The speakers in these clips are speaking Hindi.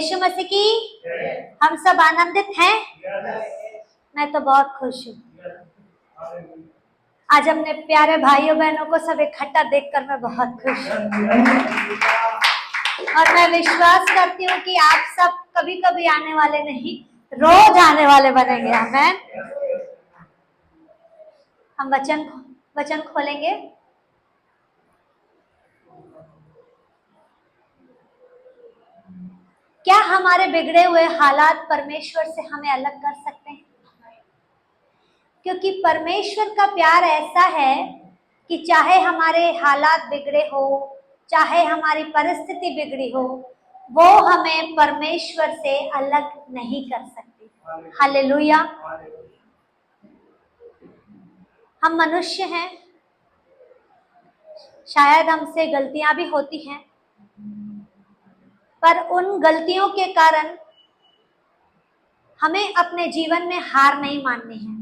यीशु मसीह की हम सब आनंदित हैं। मैं तो बहुत खुश हूँ। आज अपने प्यारे भाइयों बहनों को सब इकट्ठा देखकर मैं बहुत खुश हूँ और मैं विश्वास करती हूँ कि आप सब कभी कभी आने वाले नहीं, रोज आने वाले बनेंगे। आमीन। हम वचन खोलेंगे। क्या हमारे बिगड़े हुए हालात परमेश्वर से हमें अलग कर सकते हैं? क्योंकि परमेश्वर का प्यार ऐसा है कि चाहे हमारे हालात बिगड़े हो, चाहे हमारी परिस्थिति बिगड़ी हो, वो हमें परमेश्वर से अलग नहीं कर सकती। हालेलुया। हम मनुष्य हैं, शायद हमसे गलतियां भी होती हैं, पर उन गलतियों के कारण हमें अपने जीवन में हार नहीं माननी है।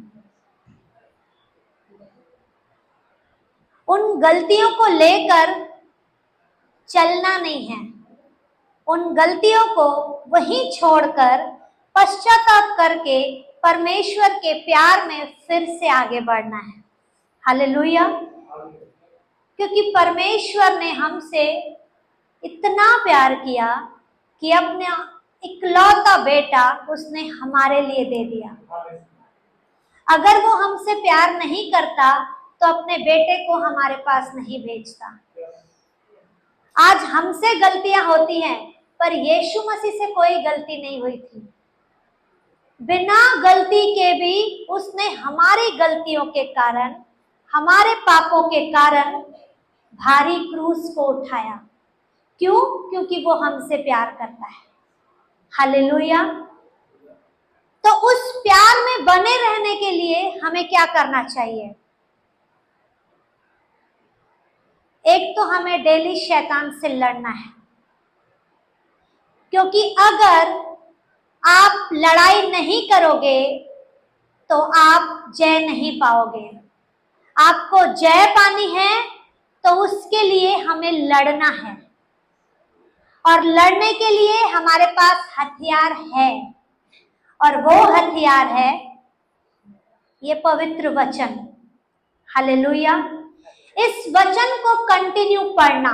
उन गलतियों को लेकर चलना नहीं है, उन गलतियों को वहीं छोड़कर पश्चाताप करके परमेश्वर के प्यार में फिर से आगे बढ़ना है। हालेलुया। क्योंकि परमेश्वर ने हमसे इतना प्यार किया कि अपना इकलौता बेटा उसने हमारे लिए दे दिया। अगर वो हमसे प्यार नहीं करता तो अपने बेटे को हमारे पास नहीं भेजता। आज हमसे गलतियां होती हैं, पर यीशु मसीह से कोई गलती नहीं हुई थी। बिना गलती के भी उसने हमारी गलतियों के कारण, हमारे पापों के कारण भारी क्रूस को उठाया। क्यों? क्योंकि वो हमसे प्यार करता है। हालेलुया। तो उस प्यार में बने रहने के लिए हमें क्या करना चाहिए? एक तो हमें डेली शैतान से लड़ना है, क्योंकि अगर आप लड़ाई नहीं करोगे तो आप जय नहीं पाओगे। आपको जय पानी है तो उसके लिए हमें लड़ना है, और लड़ने के लिए हमारे पास हथियार है, और वो हथियार है ये पवित्र वचन। हालेलुया। इस वचन को कंटिन्यू पढ़ना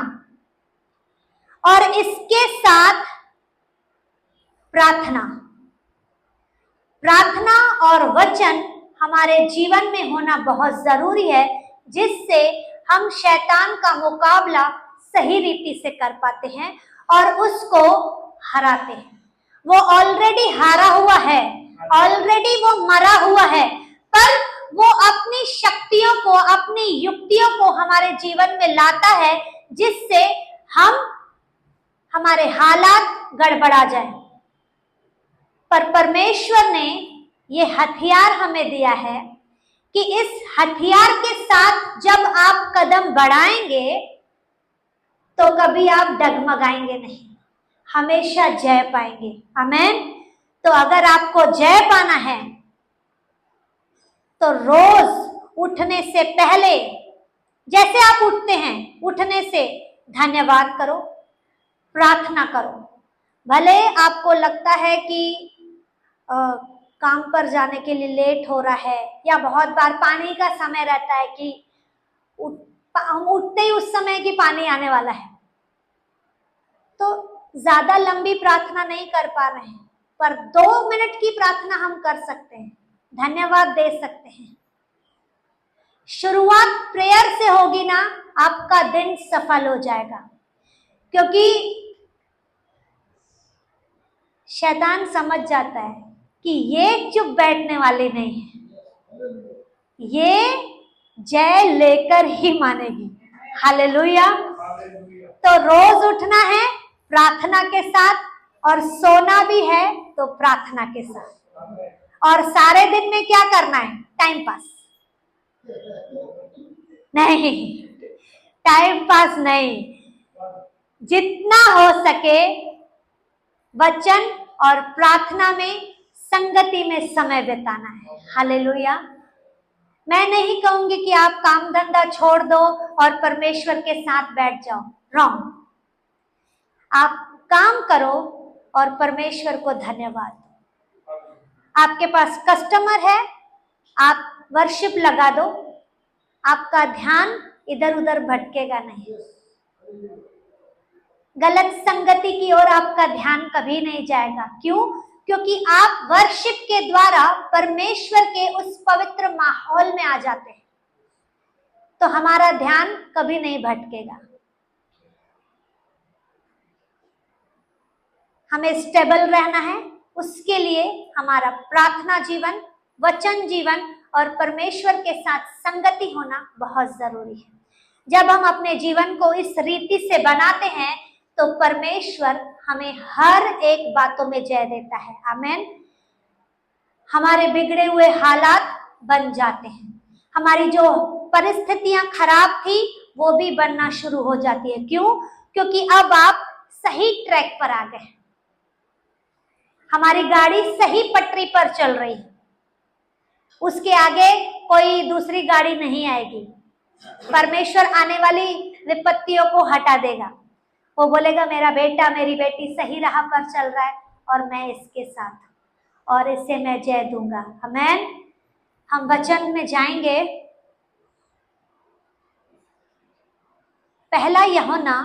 और इसके साथ प्रार्थना और वचन हमारे जीवन में होना बहुत जरूरी है, जिससे हम शैतान का मुकाबला सही रीति से कर पाते हैं और उसको हराते हैं। वो ऑलरेडी हारा हुआ है, ऑलरेडी वो मरा हुआ है, पर वो अपनी शक्तियों को, अपनी युक्तियों को हमारे जीवन में लाता है, जिससे हमारे हालात गड़बड़ा जाए। पर परमेश्वर ने ये हथियार हमें दिया है कि इस हथियार के साथ जब आप कदम बढ़ाएंगे तो कभी आप डगमगाएंगे नहीं, हमेशा जय पाएंगे। आमीन। तो अगर आपको जय पाना है तो रोज उठने से पहले, जैसे आप उठते हैं, उठने से धन्यवाद करो, प्रार्थना करो। भले आपको लगता है कि काम पर जाने के लिए लेट हो रहा है, या बहुत बार पानी का समय रहता है कि हम उठते ही उस समय कि पानी आने वाला है, तो ज्यादा लंबी प्रार्थना नहीं कर पा रहे हैं, पर 2 मिनट की प्रार्थना हम कर सकते हैं, धन्यवाद दे सकते हैं। शुरुआत प्रेयर से होगी ना, आपका दिन सफल हो जाएगा। क्योंकि शैतान समझ जाता है कि ये चुप बैठने वाली नहीं है, ये जय लेकर ही मानेगी। हालेलुया। तो रोज उठना है प्रार्थना के साथ, और सोना भी है तो प्रार्थना के साथ, और सारे दिन में क्या करना है? टाइम पास नहीं, टाइम पास नहीं, जितना हो सके वचन और प्रार्थना में, संगति में समय बिताना है। हालेलुया। मैं नहीं कहूंगी कि आप काम धंधा छोड़ दो और परमेश्वर के साथ बैठ जाओ, रॉन्ग। आप काम करो, और परमेश्वर को धन्यवाद। आपके पास कस्टमर है, आप वर्शिप लगा दो, आपका ध्यान इधर उधर भटकेगा नहीं। गलत संगति की ओर आपका ध्यान कभी नहीं जाएगा। क्यों? क्योंकि आप वर्शिप के द्वारा परमेश्वर के उस पवित्र माहौल में आ जाते हैं, तो हमारा ध्यान कभी नहीं भटकेगा। हमें स्टेबल रहना है, उसके लिए हमारा प्रार्थना जीवन, वचन जीवन और परमेश्वर के साथ संगति होना बहुत जरूरी है। जब हम अपने जीवन को इस रीति से बनाते हैं तो परमेश्वर हमें हर एक बातों में जय देता है। आमेन। हमारे बिगड़े हुए हालात बन जाते हैं, हमारी जो परिस्थितियां खराब थी वो भी बनना शुरू हो जाती है। क्यों? क्योंकि अब आप सही ट्रैक पर आ गए, हमारी गाड़ी सही पटरी पर चल रही है, उसके आगे कोई दूसरी गाड़ी नहीं आएगी। परमेश्वर आने वाली विपत्तियों को हटा देगा। वो बोलेगा मेरा बेटा मेरी बेटी सही राह पर चल रहा है और मैं इसके साथ, और इससे मैं जय दूंगा। आमेन। हम वचन में जाएंगे। पहला यूहन्ना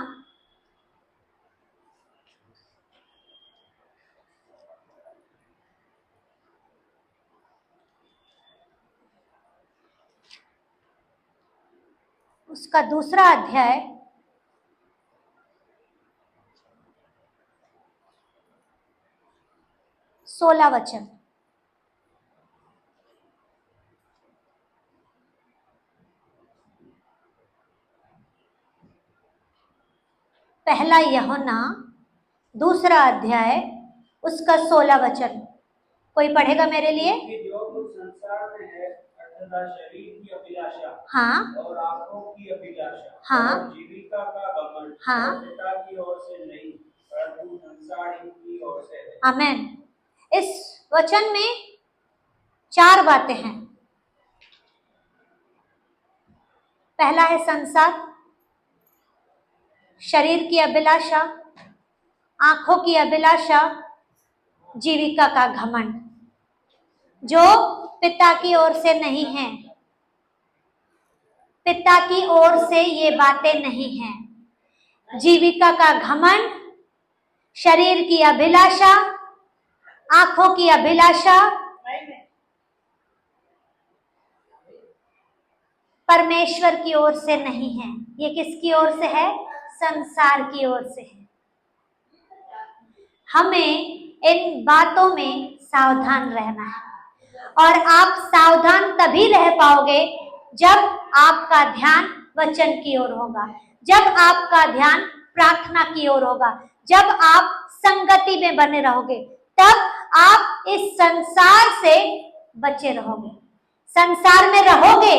उसका 2 अध्याय 16 वचन। पहला यूहन्ना 2 अध्याय उसका 16 वचन। कोई पढ़ेगा मेरे लिए? जो कुछ संसार में है, अर्थात शरीर की अभिलाषा, हाँ, और आंखों की अभिलाषा, हाँ, और जीविका का घमंड, हाँ, पिता की ओर से नहीं परंतु संसार ही की ओर से है। आमेन। इस वचन में 4 बातें हैं। पहला है संसार, शरीर की अभिलाषा, आंखों की अभिलाषा, जीविका का घमंड, जो पिता की ओर से नहीं है। पिता की ओर से ये बातें नहीं हैं। जीविका का घमंड, शरीर की अभिलाषा, आंखों की अभिलाषा परमेश्वर की ओर से नहीं है। ये किसकी ओर से है? संसार की ओर से है। हमें इन बातों में सावधान रहना है, और आप सावधान तभी रह पाओगे जब आपका ध्यान वचन की ओर होगा, जब आपका ध्यान प्रार्थना की ओर होगा, जब आप संगति में बने रहोगे, तब आप इस संसार से बचे रहोगे। संसार में रहोगे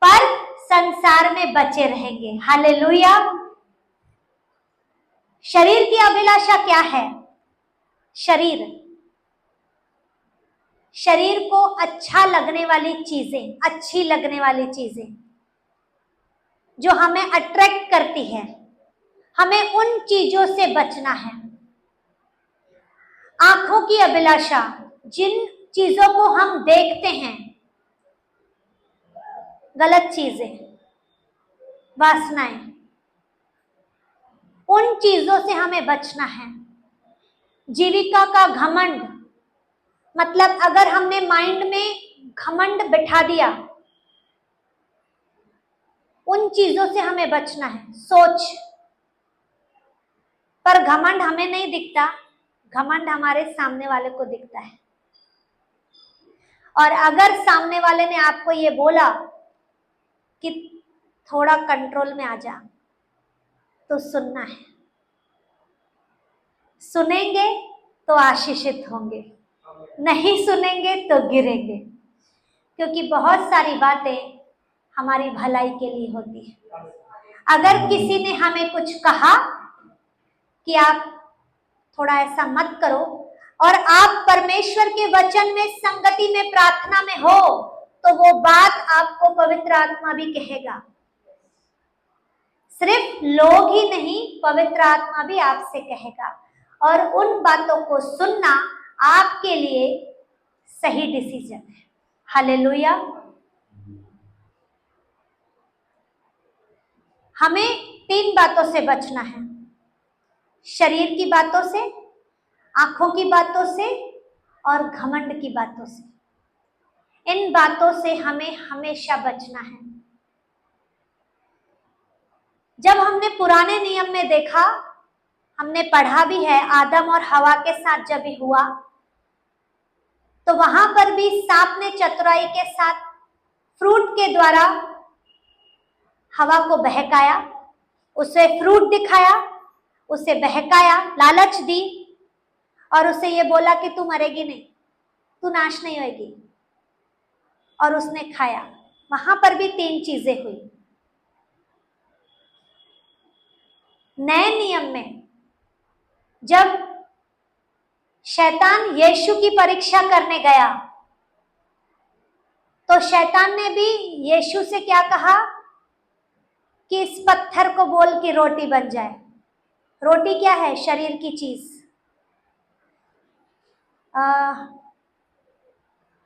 पर संसार में बचे रहेंगे। हालेलुया। शरीर की अभिलाषा क्या है? शरीर को अच्छा लगने वाली चीजें, अच्छी लगने वाली चीजें जो हमें अट्रैक्ट करती है, हमें उन चीजों से बचना है। आंखों की अभिलाषा, जिन चीजों को हम देखते हैं, गलत चीजें, वासनाएं, उन चीजों से हमें बचना है। जीविका का घमंड, मतलब अगर हमने माइंड में घमंड बिठा दिया, उन चीजों से हमें बचना है। सोच, पर घमंड हमें नहीं दिखता, घमंड हमारे सामने वाले को दिखता है। और अगर सामने वाले ने आपको ये बोला कि थोड़ा कंट्रोल में आ जा, तो सुनना है। सुनेंगे तो आशीषित होंगे, नहीं सुनेंगे तो गिरेंगे, क्योंकि बहुत सारी बातें हमारी भलाई के लिए होती है। अगर किसी ने हमें कुछ कहा कि आप थोड़ा ऐसा मत करो, और आप परमेश्वर के वचन में संगति में प्रार्थना में हो, तो वो बात आपको पवित्र आत्मा भी कहेगा। सिर्फ लोग ही नहीं, पवित्र आत्मा भी आपसे कहेगा। और उन बातों को सुनना आपके लिए सही डिसीजन है। हालेलुया। हमें 3 बातों से बचना है, शरीर की बातों से, आंखों की बातों से और घमंड की बातों से। इन बातों से हमें हमेशा बचना है। जब हमने पुराने नियम में देखा, हमने पढ़ा भी है, आदम और हवा के साथ जब भी हुआ तो वहां पर भी सांप ने चतुराई के साथ फ्रूट के द्वारा हवा को बहकाया, उसे फ्रूट दिखाया, उसे बहकाया, लालच दी और उसे ये बोला कि तू मरेगी नहीं, तू नाश नहीं होगी, और उसने खाया। वहां पर भी 3 चीजें हुई। नए नियम में जब शैतान यीशु की परीक्षा करने गया तो शैतान ने भी यीशु से क्या कहा कि इस पत्थर को बोल कि रोटी बन जाए। रोटी क्या है? शरीर की चीज।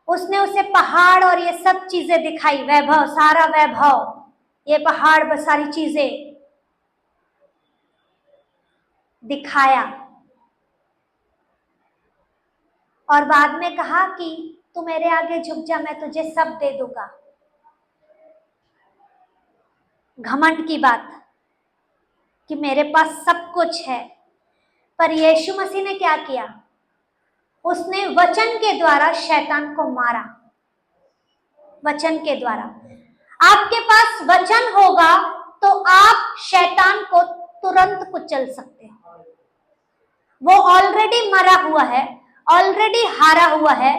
उसने उसे पहाड़ और ये सब चीजें दिखाई, वैभव, सारा वैभव, ये पहाड़, सारी चीजें दिखाया और बाद में कहा कि तू मेरे आगे झुक जा, मैं तुझे सब दे दूंगा। घमंड की बात कि मेरे पास सब कुछ है। पर यीशु मसीह ने क्या किया? उसने वचन के द्वारा शैतान को मारा। वचन के द्वारा। आपके पास वचन होगा तो आप शैतान को तुरंत कुचल सकते हैं। वो ऑलरेडी मरा हुआ है, ऑलरेडी हारा हुआ है।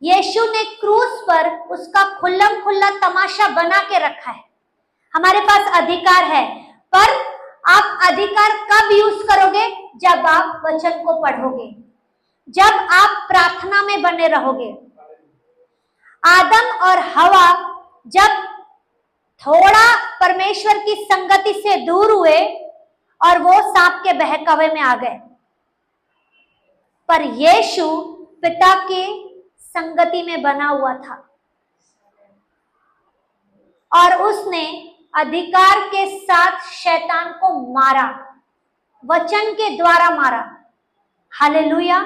यीशु ने क्रूस पर उसका खुल्लम खुल्ला तमाशा बना के रखा है। हमारे पास अधिकार है, पर आप अधिकार कब यूज करोगे? जब आप वचन को पढ़ोगे, जब आप प्रार्थना में बने रहोगे। आदम और हवा जब थोड़ा परमेश्वर की संगति से दूर हुए और वो सांप के बहकावे में आ गए, पर यीशु पिता के संगति में बना हुआ था और उसने अधिकार के साथ शैतान को मारा, वचन के द्वारा मारा। हालेलुया।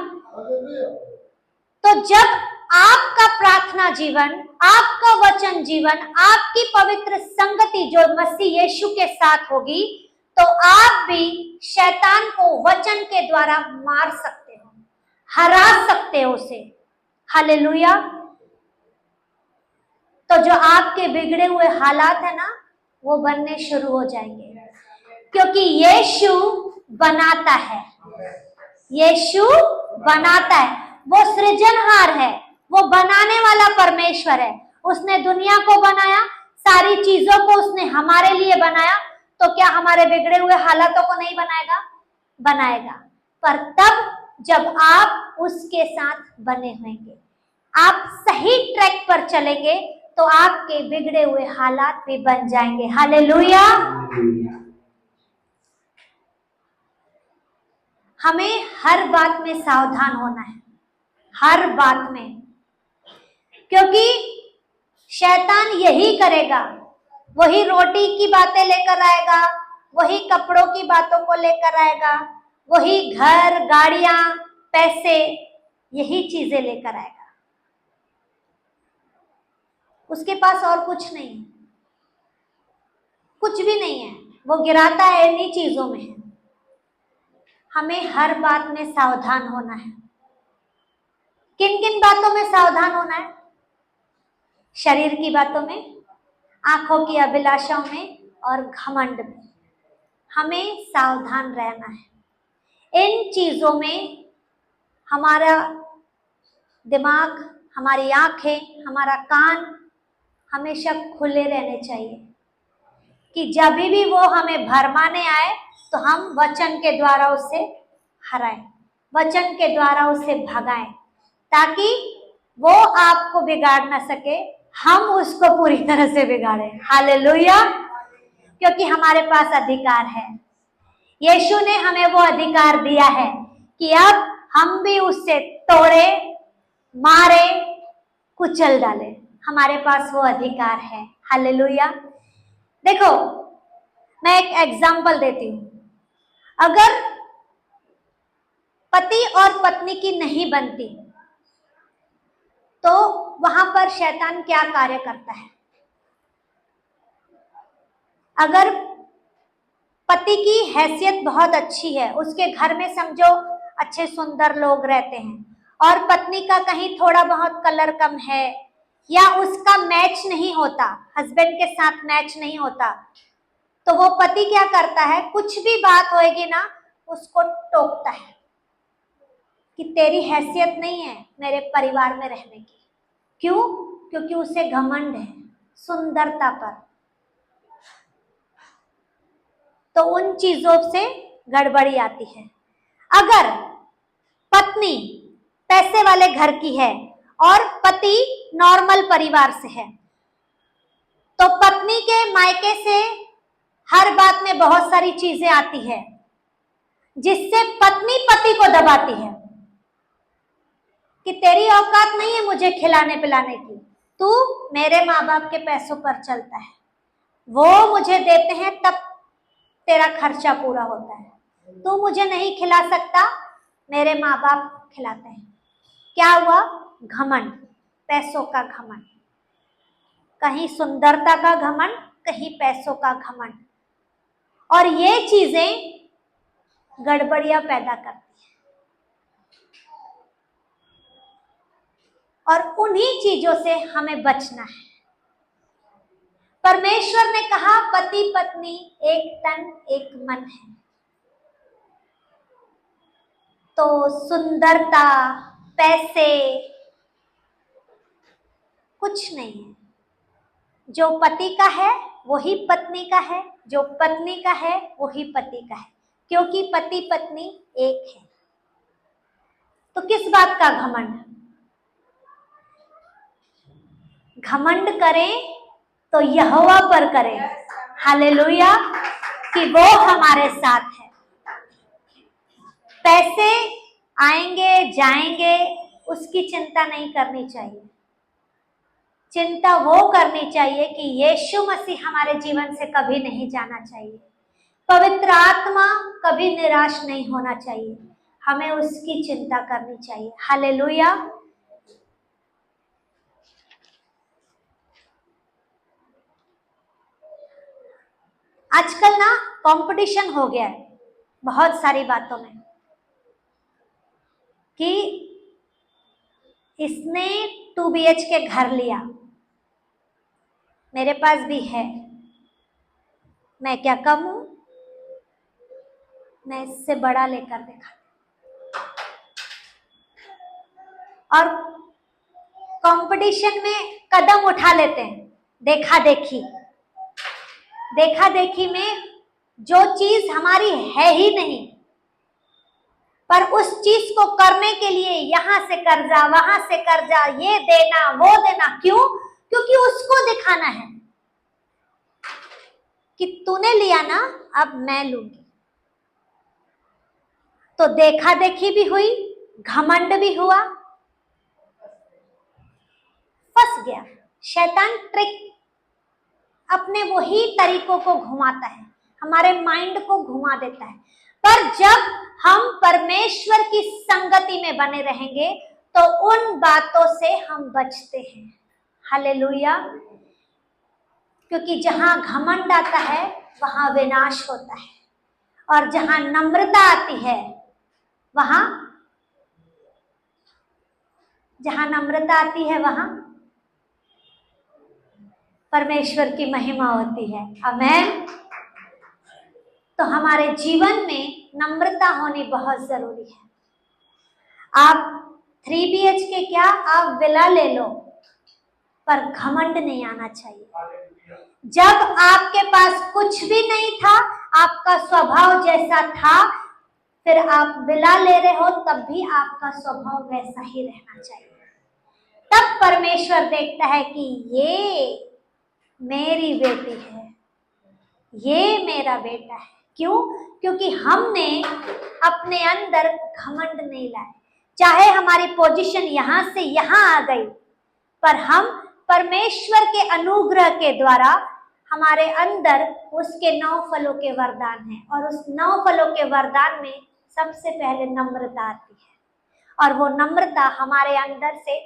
तो जब आपका प्रार्थना जीवन, आपका वचन जीवन, आपकी पवित्र संगति जो मसीह यीशु के साथ होगी, तो आप भी शैतान को वचन के द्वारा मार सकते हो, हरा सकते हो उसे। हालेलुया। तो जो आपके बिगड़े हुए हालात है ना, वो बनने शुरू हो जाएंगे, क्योंकि यीशु बनाता है। यीशु बनाता है, वो सृजनहार है, वो बनाने वाला परमेश्वर है। उसने दुनिया को बनाया, सारी चीजों को उसने हमारे लिए बनाया, तो क्या हमारे बिगड़े हुए हालातों को नहीं बनाएगा? बनाएगा, पर तब जब आप उसके साथ बने होंगे, आप सही ट्रैक पर चलेंगे, तो आपके बिगड़े हुए हालात भी बन जाएंगे। हालेलुया। हमें हर बात में सावधान होना है, हर बात में, क्योंकि शैतान यही करेगा। वही रोटी की बातें लेकर आएगा, वही कपड़ों की बातों को लेकर आएगा, वही घर, गाड़ियां, पैसे, यही चीजें लेकर आएगा। उसके पास और कुछ नहीं है, कुछ भी नहीं है। वो गिराता है इन्हीं चीजों में है। हमें हर बात में सावधान होना है। किन किन बातों में सावधान होना है? शरीर की बातों में, आंखों की अभिलाषाओं में और घमंड में हमें सावधान रहना है। इन चीजों में हमारा दिमाग, हमारी आंखें, हमारा कान हमेशा खुले रहने चाहिए कि जब भी वो हमें भरमाने आए तो हम वचन के द्वारा उसे हराएं, वचन के द्वारा उसे भगाएं, ताकि वो आपको बिगाड़ ना सके, हम उसको पूरी तरह से बिगाड़ें। हालेलुया। क्योंकि हमारे पास अधिकार है। यीशु ने हमें वो अधिकार दिया है कि अब हम भी उससे तोड़े, मारे, कुचल डाले। हमारे पास वो अधिकार है। हालेलुया। देखो, मैं एक एग्जाम्पल देती हूँ। अगर पति और पत्नी की नहीं बनती तो वहां पर शैतान क्या कार्य करता है? अगर पति की हैसियत बहुत अच्छी है, उसके घर में समझो अच्छे सुंदर लोग रहते हैं, और पत्नी का कहीं थोड़ा बहुत कलर कम है या उसका मैच नहीं होता, हस्बैंड के साथ मैच नहीं होता, तो वो पति क्या करता है? कुछ भी बात होएगी ना, उसको टोकता है कि तेरी हैसियत नहीं है मेरे परिवार में रहने की। क्यों? क्योंकि उसे घमंड है सुंदरता पर। तो उन चीजों से गड़बड़ी आती है। अगर पत्नी पैसे वाले घर की है और पति नॉर्मल परिवार से है, तो पत्नी के मायके से हर बात में बहुत सारी चीजें आती है जिससे पत्नी पति को दबाती है कि तेरी औकात नहीं है मुझे खिलाने पिलाने की, तू मेरे माँ बाप के पैसों पर चलता है, वो मुझे देते हैं तब तेरा खर्चा पूरा होता है, तू मुझे नहीं खिला सकता, मेरे माँ बाप खिलाते हैं। क्या हुआ? घमंड, पैसों का घमंड, कहीं सुंदरता का घमंड, कहीं पैसों का घमंड, और ये चीजें गड़बड़ियां पैदा करती है। और उन्हीं चीजों से हमें बचना है। परमेश्वर ने कहा पति पत्नी एक तन एक मन है। तो सुंदरता, पैसे कुछ नहीं है। जो पति का है वही पत्नी का है, जो पत्नी का है वही पति का है, क्योंकि पति पत्नी एक है। तो किस बात का घमंड? घमंड करें तो यहोवा पर करें। हालेलुया, कि वो हमारे साथ है। पैसे आएंगे जाएंगे उसकी चिंता नहीं करनी चाहिए। चिंता वो करनी चाहिए कि यीशु मसीह हमारे जीवन से कभी नहीं जाना चाहिए। पवित्र आत्मा कभी निराश नहीं होना चाहिए। हमें उसकी चिंता करनी चाहिए। हालेलुया। आजकल ना कंपटीशन हो गया है बहुत सारी बातों में कि इसने 2 BHK घर लिया, मेरे पास भी है, मैं क्या कम हूं, मैं इससे बड़ा लेकर देखा। और कंपटीशन में कदम उठा लेते हैं, देखा देखी। देखा देखी में जो चीज हमारी है ही नहीं, पर उस चीज को करने के लिए यहां से कर्जा, वहां से कर्जा, ये देना वो देना। क्यों? क्योंकि उसको दिखाना है कि तूने लिया ना, अब मैं लूंगी। तो देखा देखी भी हुई, घमंड भी हुआ, फंस गया। शैतान ट्रिक अपने वही तरीकों को घुमाता है, हमारे माइंड को घुमा देता है। पर जब हम परमेश्वर की संगति में बने रहेंगे तो उन बातों से हम बचते हैं। हालेलुया। क्योंकि जहां घमंड आता है वहां विनाश होता है, और जहां नम्रता आती है वहां वहां परमेश्वर की महिमा होती है। आमेन। तो हमारे जीवन में नम्रता होनी बहुत जरूरी है। आप 3 BHK क्या, आप विला ले लो, पर घमंड नहीं आना चाहिए। जब आपके पास कुछ भी नहीं था, आपका स्वभाव जैसा था, फिर आप विला ले रहे हो, तब भी आपका स्वभाव वैसा ही रहना चाहिए। तब परमेश्वर देखता है कि ये मेरी बेटी है, ये मेरा बेटा है। क्यों? क्योंकि हमने अपने अंदर घमंड नहीं लाए। चाहे हमारी पोजीशन यहां से यहां आ गई, पर हम परमेश्वर के अनुग्रह के द्वारा हमारे अंदर उसके 9 फलों के वरदान हैं, और उस 9 फलों के वरदान में सबसे पहले नम्रता आती है, और वो नम्रता हमारे अंदर से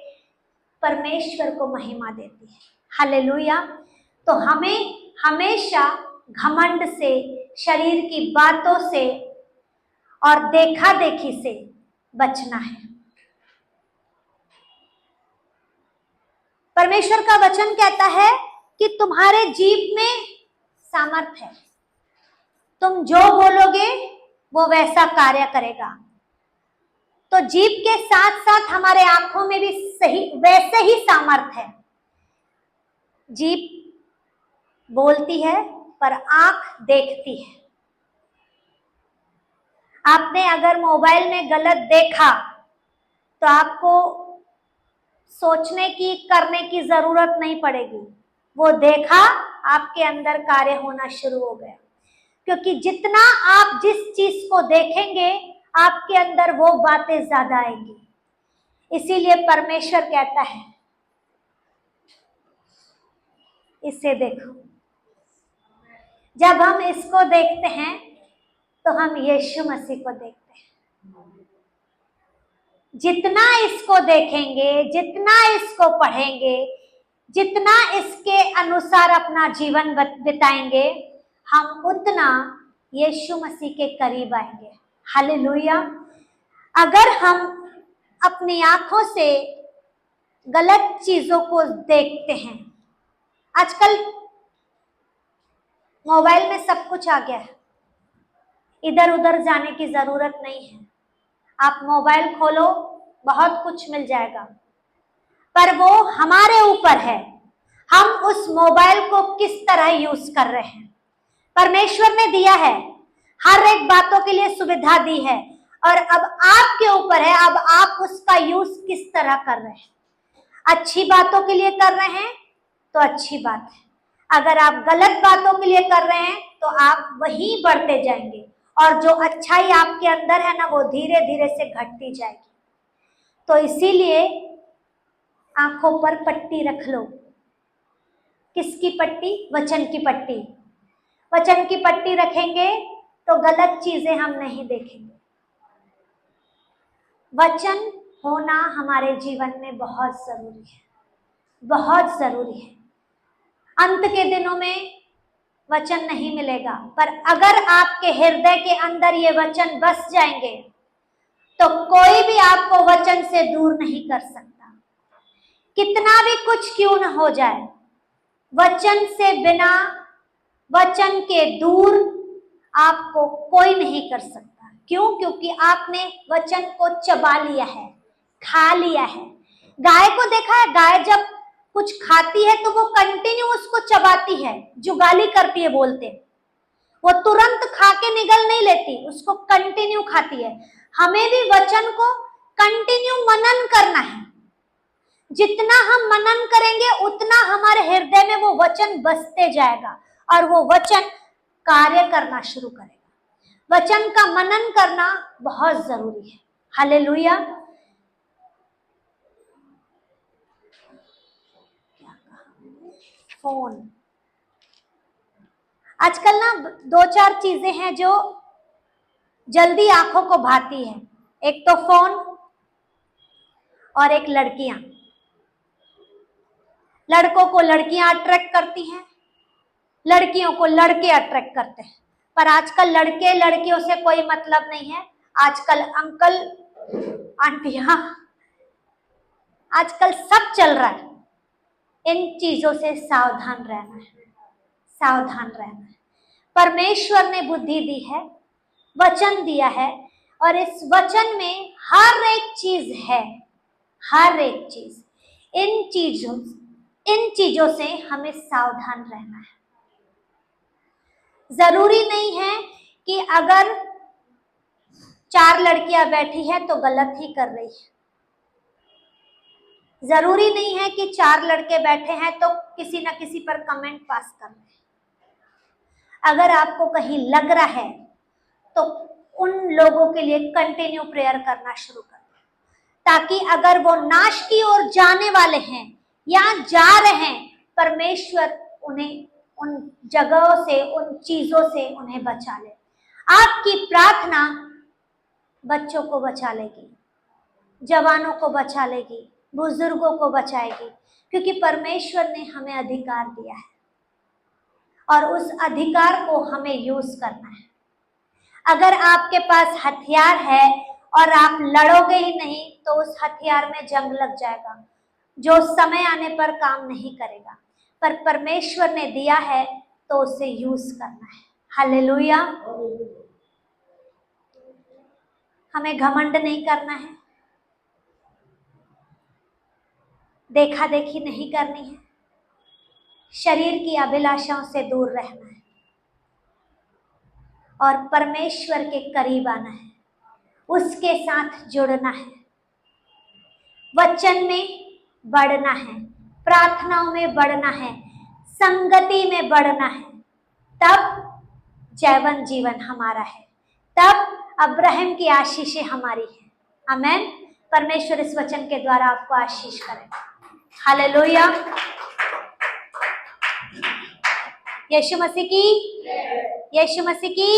परमेश्वर को महिमा देती है। हालेलुया। तो हमें हमेशा घमंड से, शरीर की बातों से और देखा देखी से बचना है। परमेश्वर का वचन कहता है कि तुम्हारे जीभ में सामर्थ है, तुम जो बोलोगे वो वैसा कार्य करेगा। तो जीभ के साथ साथ हमारे आंखों में भी सही वैसे ही सामर्थ है। जीभ बोलती है पर आंख देखती है। आपने अगर मोबाइल में गलत देखा तो आपको सोचने की, करने की जरूरत नहीं पड़ेगी। वो देखा, आपके अंदर कार्य होना शुरू हो गया। क्योंकि जितना आप जिस चीज को देखेंगे, आपके अंदर वो बातें ज्यादा आएंगी। इसीलिए परमेश्वर कहता है, इसे देखो। जब हम इसको देखते हैं तो हम यीशु मसीह को देखते हैं। जितना इसको देखेंगे, जितना इसको पढ़ेंगे, जितना इसके अनुसार अपना जीवन बिताएंगे, हम उतना यीशु मसीह के करीब आएंगे। हालेलुया। अगर हम अपनी आंखों से गलत चीजों को देखते हैं, आजकल मोबाइल में सब कुछ आ गया है, इधर उधर जाने की जरूरत नहीं है। आप मोबाइल खोलो, बहुत कुछ मिल जाएगा, पर वो हमारे ऊपर है, हम उस मोबाइल को किस तरह यूज कर रहे हैं। परमेश्वर ने दिया है, हर एक बातों के लिए सुविधा दी है, और अब आपके ऊपर है, अब आप उसका यूज किस तरह कर रहे हैं। अच्छी बातों के लिए कर रहे हैं तो अच्छी बात है, अगर आप गलत बातों के लिए कर रहे हैं तो आप वहीं बढ़ते जाएंगे, और जो अच्छाई आपके अंदर है ना, वो धीरे धीरे से घटती जाएगी। तो इसीलिए आंखों पर पट्टी रख लो। किसकी पट्टी? वचन की पट्टी। वचन की पट्टी रखेंगे तो गलत चीजें हम नहीं देखेंगे। वचन होना हमारे जीवन में बहुत जरूरी है, बहुत जरूरी है। अंत के दिनों में वचन नहीं मिलेगा, पर अगर आपके हृदय के अंदर ये वचन बस जाएंगे तो कोई भी आपको वचन से दूर नहीं कर सकता। कितना भी कुछ क्यों न हो जाए, वचन से बिना, वचन के दूर आपको कोई नहीं कर सकता। क्यों? क्योंकि आपने वचन को चबा लिया है, खा लिया है। गाय को देखा है, गाय जब कुछ खाती है तो वो कंटिन्यू उसको चबाती है, जुगाली करती है बोलते, वो तुरंत खा के निगल नहीं लेती, उसको कंटिन्यू खाती है। हमें भी वचन को कंटिन्यू मनन करना है। जितना हम मनन करेंगे उतना हमारे हृदय में वो वचन बसते जाएगा, और वो वचन कार्य करना शुरू करेगा। वचन का मनन करना बहुत जरूरी है। हालेलुया। फोन, आजकल ना 2-4 चीजें हैं जो जल्दी आंखों को भाती है। एक तो फोन और एक लड़कियां। लड़कों को लड़कियां अट्रैक्ट करती हैं, लड़कियों को लड़के अट्रैक्ट करते हैं। पर आजकल लड़के लड़कियों से कोई मतलब नहीं है। आजकल अंकल आंटियां, आजकल सब चल रहा है। इन चीजों से सावधान रहना है, सावधान रहना है। परमेश्वर ने बुद्धि दी है, वचन दिया है, और इस वचन में हर एक चीज है, हर एक चीज। इन चीजों से हमें सावधान रहना है। जरूरी नहीं है कि अगर 4 लड़कियां बैठी है तो गलत ही कर रही है। जरूरी नहीं है कि 4 लड़के बैठे हैं तो किसी न किसी पर कमेंट पास कर रहे हैं। अगर आपको कहीं लग रहा है तो उन लोगों के लिए कंटिन्यू प्रेयर करना शुरू कर, ताकि अगर वो नाश की ओर जाने वाले हैं या जा रहे हैं, परमेश्वर उन्हें उन जगहों से, उन चीजों से उन्हें बचा ले। आपकी प्रार्थना बच्चों को बचा लेगी, जवानों को बचा लेगी, बुजुर्गों को बचाएगी, क्योंकि परमेश्वर ने हमें अधिकार दिया है और उस अधिकार को हमें यूज करना है। अगर आपके पास हथियार है और आप लड़ोगे ही नहीं, तो उस हथियार में जंग लग जाएगा, जो समय आने पर काम नहीं करेगा। पर परमेश्वर ने दिया है तो उसे यूज करना है। हालेलुया। हमें घमंड नहीं करना है, देखा देखी नहीं करनी है, शरीर की अभिलाषाओं से दूर रहना है और परमेश्वर के करीब आना है, उसके साथ जुड़ना है, वचन में बढ़ना है, प्रार्थनाओं में बढ़ना है, संगति में बढ़ना है। तब जैवन जीवन हमारा है, तब अब्राहम की आशीषें हमारी है। आमेन। परमेश्वर इस वचन के द्वारा आपको आशीष करें। हालेलुया। यीशु मसीह की, यीशु मसीह की।